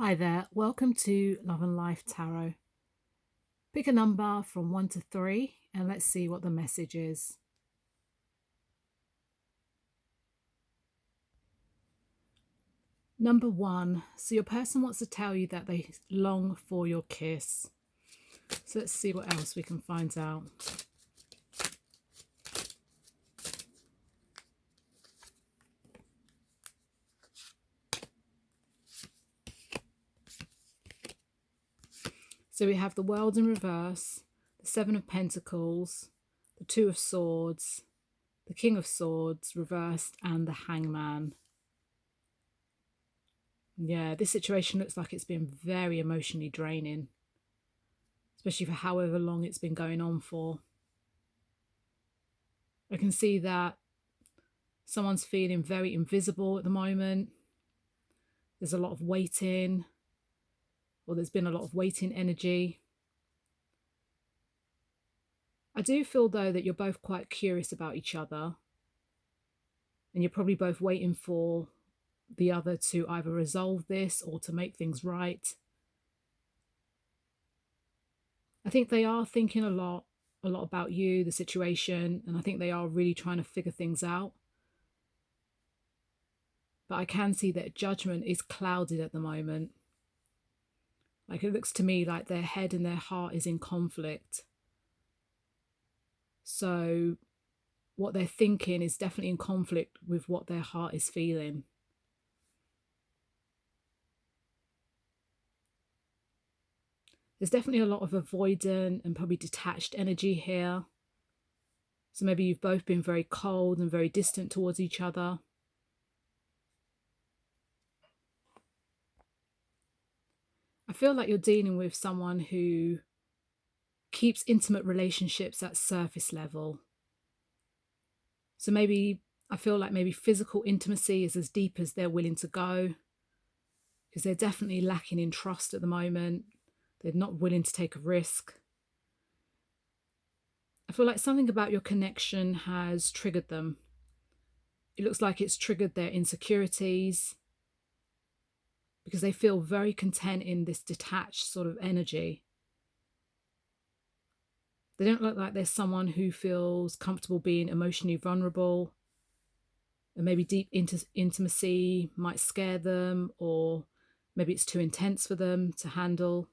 Hi there, welcome to Love and Life Tarot. Pick a number from 1 to 3 and let's see what the message is. Number 1, so your person wants to tell you that they long for your kiss. So let's see what else we can find out. So we have the World in reverse, the Seven of Pentacles, the Two of Swords, the King of Swords reversed, and the Hangman. Yeah, this situation looks like it's been very emotionally draining, especially for however long it's been going on for. I can see that someone's feeling very invisible at the moment. There's a lot of waiting, or there's been a lot of waiting energy. I do feel, though, that you're both quite curious about each other, and you're probably both waiting for the other to either resolve this or to make things right. I think they are thinking a lot about you, the situation, and I think they are really trying to figure things out. But I can see that judgment is clouded at the moment. Like, it looks to me like their head and their heart is in conflict. So what they're thinking is definitely in conflict with what their heart is feeling. There's definitely a lot of avoidant and probably detached energy here. So maybe you've both been very cold and very distant towards each other. I feel like you're dealing with someone who keeps intimate relationships at surface level. So maybe I feel like maybe physical intimacy is as deep as they're willing to go, because they're definitely lacking in trust at the moment. They're not willing to take a risk. I feel like something about your connection has triggered them. It looks like it's triggered their insecurities, because they feel very content in this detached sort of energy. They don't look like there's someone who feels comfortable being emotionally vulnerable, and maybe deep intimacy might scare them, or maybe it's too intense for them to handle.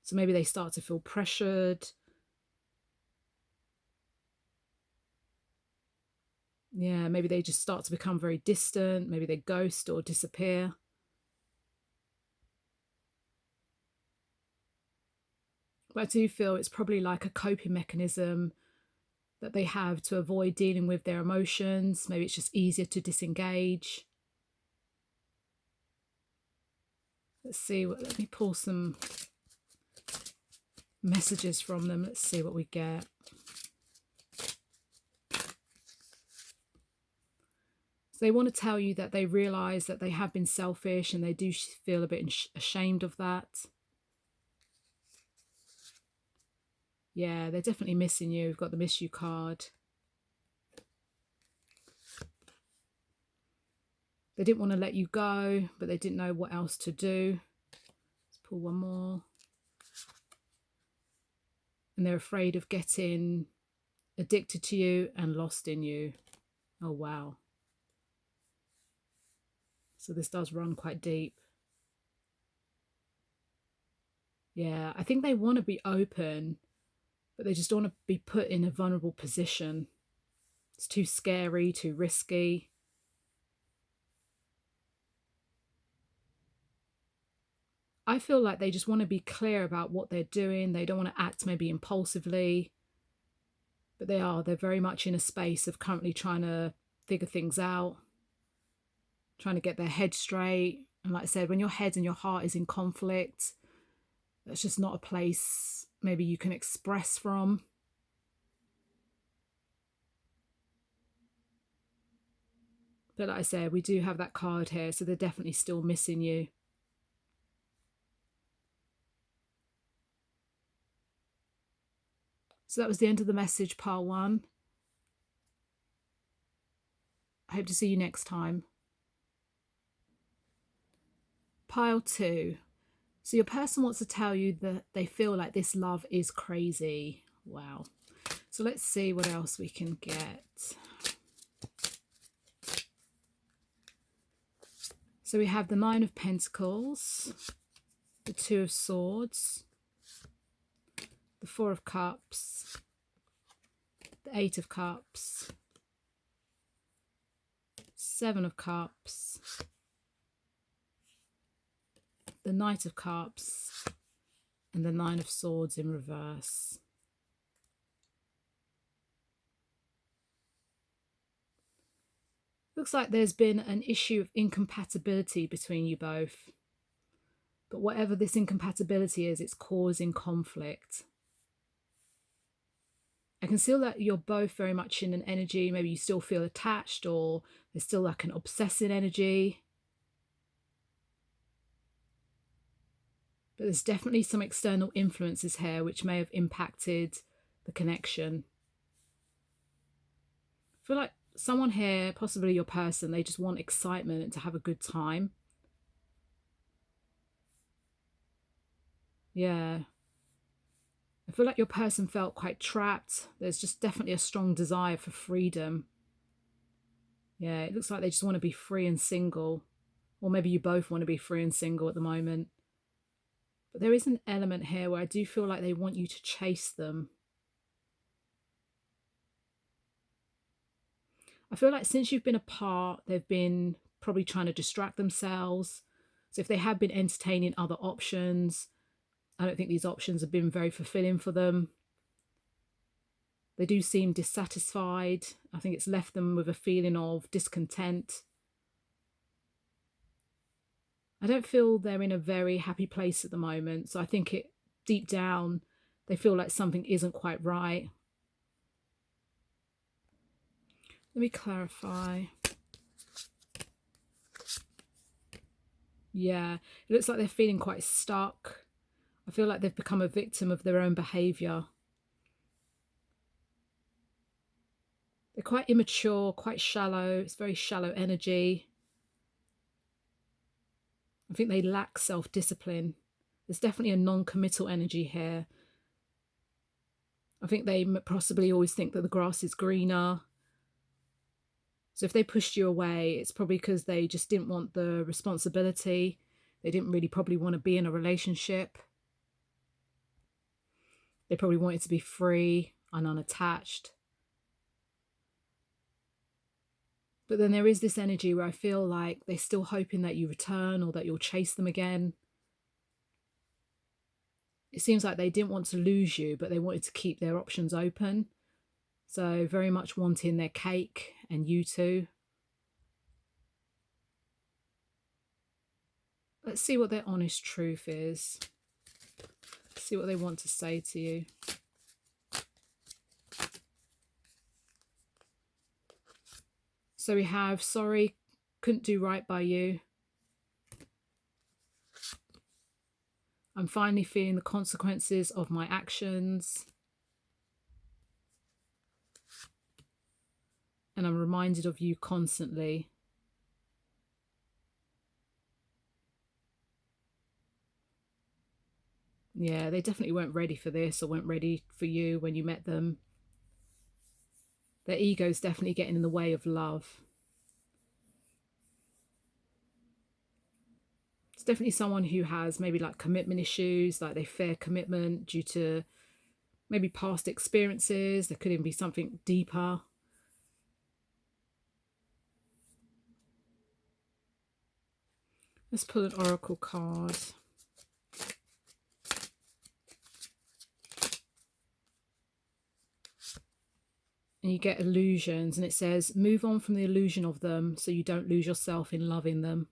So maybe they start to feel pressured. Yeah, maybe they just start to become very distant. Maybe they ghost or disappear. But I do feel it's probably like a coping mechanism that they have to avoid dealing with their emotions. Maybe it's just easier to disengage. Let's see let me pull some messages from them. Let's see what we get. So they want to tell you that they realize that they have been selfish, and they do feel a bit ashamed of that. Yeah, they're definitely missing you. We've got the miss you card. They didn't want to let you go, but they didn't know what else to do. Let's pull one more. And they're afraid of getting addicted to you and lost in you. Oh, wow. So this does run quite deep. Yeah, I think they want to be open, but they just don't want to be put in a vulnerable position. It's too scary, too risky. I feel like they just want to be clear about what they're doing. They don't want to act maybe impulsively, but they're very much in a space of currently trying to figure things out, trying to get their head straight. And like I said, when your head and your heart is in conflict, that's just not a place maybe you can express from. But like I said, we do have that card here, so they're definitely still missing you. So that was the end of the message, pile one. I hope to see you next time. Pile 2. So your person wants to tell you that they feel like this love is crazy. Wow. So let's see what else we can get. So we have the Nine of Pentacles, the Two of Swords, the Four of Cups, the Eight of Cups, Seven of Cups, the Knight of Cups, and the Nine of Swords in reverse. Looks like there's been an issue of incompatibility between you both. But whatever this incompatibility is, it's causing conflict. I can feel that you're both very much in an energy, maybe you still feel attached, or there's still like an obsessive energy. But there's definitely some external influences here which may have impacted the connection. I feel like someone here, possibly your person, they just want excitement and to have a good time. Yeah. I feel like your person felt quite trapped. There's just definitely a strong desire for freedom. Yeah, it looks like they just want to be free and single. Or maybe you both want to be free and single at the moment. But there is an element here where I do feel like they want you to chase them. I feel like since you've been apart, they've been probably trying to distract themselves. So if they have been entertaining other options, I don't think these options have been very fulfilling for them. They do seem dissatisfied. I think it's left them with a feeling of discontent. I don't feel they're in a very happy place at the moment. So I think deep down, they feel like something isn't quite right. Let me clarify. Yeah, it looks like they're feeling quite stuck. I feel like they've become a victim of their own behaviour. They're quite immature, quite shallow. It's very shallow energy. I think they lack self-discipline. There's definitely a non-committal energy here. I think they possibly always think that the grass is greener. So if they pushed you away, it's probably because they just didn't want the responsibility. They didn't really probably want to be in a relationship. They probably wanted to be free and unattached. But then there is this energy where I feel like they're still hoping that you return or that you'll chase them again. It seems like they didn't want to lose you, but they wanted to keep their options open. So very much wanting their cake and you too. Let's see what their honest truth is. See what they want to say to you. So we have, sorry, couldn't do right by you. I'm finally feeling the consequences of my actions. And I'm reminded of you constantly. Yeah, they definitely weren't ready for this or weren't ready for you when you met them. Their ego's definitely getting in the way of love. It's definitely someone who has maybe like commitment issues, like they fear commitment due to maybe past experiences. There could even be something deeper. Let's pull an oracle card. And you get illusions, and it says, move on from the illusion of them so you don't lose yourself in loving them.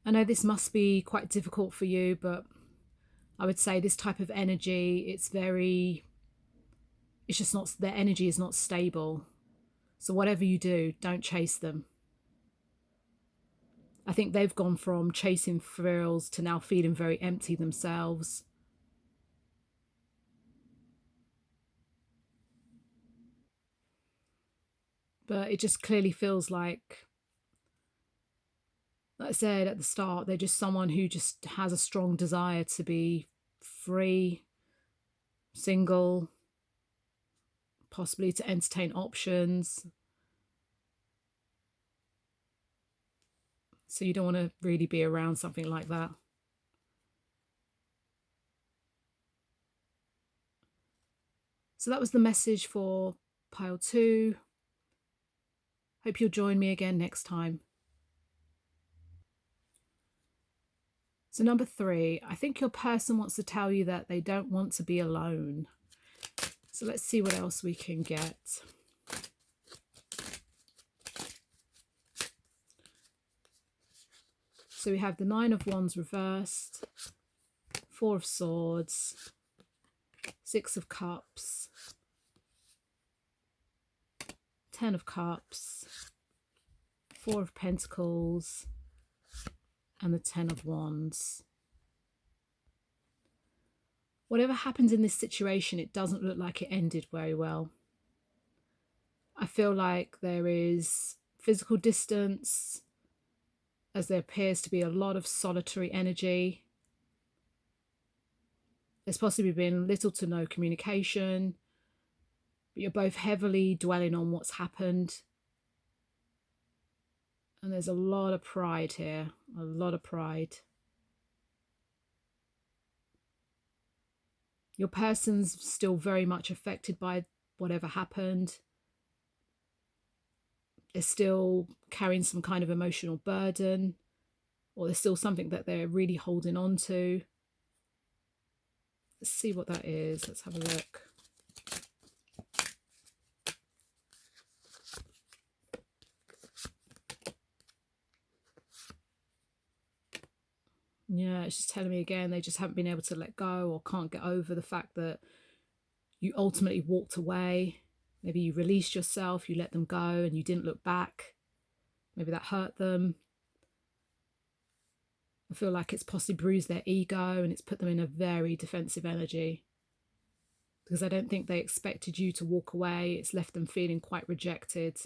I know this must be quite difficult for you, but I would say this type of energy, it's just not, their energy is not stable. So whatever you do, don't chase them. I think they've gone from chasing thrills to now feeling very empty themselves. But it just clearly feels like I said at the start, they're just someone who just has a strong desire to be free, single, possibly to entertain options. So you don't want to really be around something like that. So that was the message for pile 2. Hope you'll join me again next time. So number 3, I think your person wants to tell you that they don't want to be alone. So let's see what else we can get. So we have the 9 of Wands reversed, 4 of Swords, 6 of Cups, 10 of Cups, 4 of Pentacles, and the 10 of Wands. Whatever happens in this situation, it doesn't look like it ended very well. I feel like there is physical distance, as there appears to be a lot of solitary energy. There's possibly been little to no communication, but you're both heavily dwelling on what's happened. And there's a lot of pride here, a lot of pride. Your person's still very much affected by whatever happened. They're still carrying some kind of emotional burden, or there's still something that they're really holding on to. Let's see what that is. Let's have a look. Yeah, it's just telling me again, they just haven't been able to let go or can't get over the fact that you ultimately walked away. Maybe you released yourself, you let them go and you didn't look back. Maybe that hurt them. I feel like it's possibly bruised their ego and it's put them in a very defensive energy. Because I don't think they expected you to walk away. It's left them feeling quite rejected.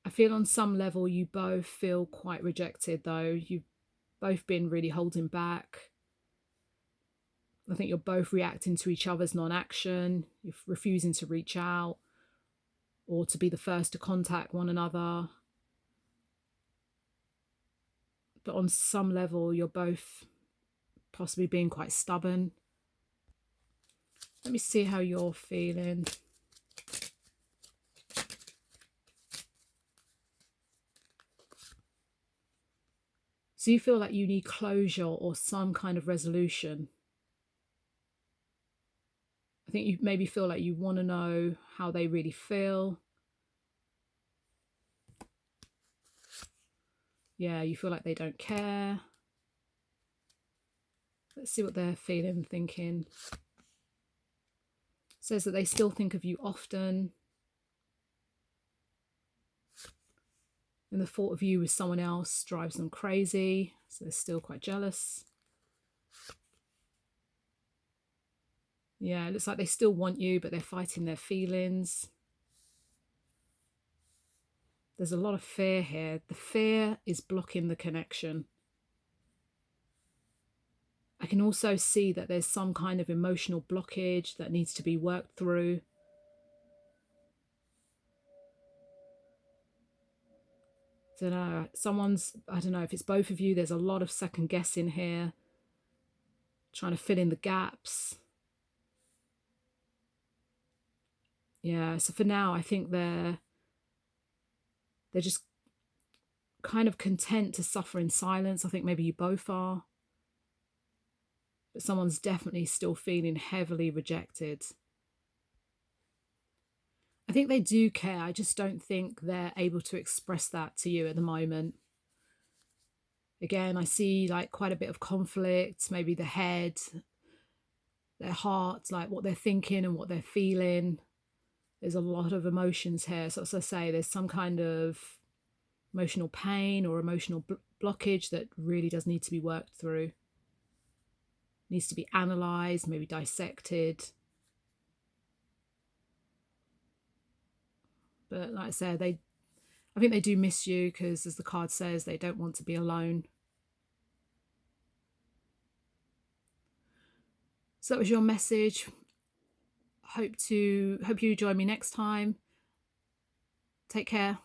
I feel on some level you both feel quite rejected though. You've both been really holding back. I think you're both reacting to each other's non-action. You're refusing to reach out or to be the first to contact one another. But on some level, you're both possibly being quite stubborn. Let me see how you're feeling. So you feel like you need closure or some kind of resolution. I think you maybe feel like you want to know how they really feel. Yeah, you feel like they don't care. Let's see what they're feeling, thinking. It says that they still think of you often. And the thought of you with someone else drives them crazy. So they're still quite jealous. Yeah, it looks like they still want you, but they're fighting their feelings. There's a lot of fear here. The fear is blocking the connection. I can also see that there's some kind of emotional blockage that needs to be worked through. I don't know, I don't know if it's both of you, there's a lot of second guessing here, trying to fill in the gaps. Yeah, so for now, I think they're just kind of content to suffer in silence. I think maybe you both are. But someone's definitely still feeling heavily rejected. I think they do care. I just don't think they're able to express that to you at the moment. Again, I see like quite a bit of conflict, maybe the head, their heart, like what they're thinking and what they're feeling. There's a lot of emotions here. So as I say, there's some kind of emotional pain or emotional blockage that really does need to be worked through. Needs to be analysed, maybe dissected. But like I said, I think they do miss you because, as the card says, they don't want to be alone. So that was your message. Hope you join me next time. Take care.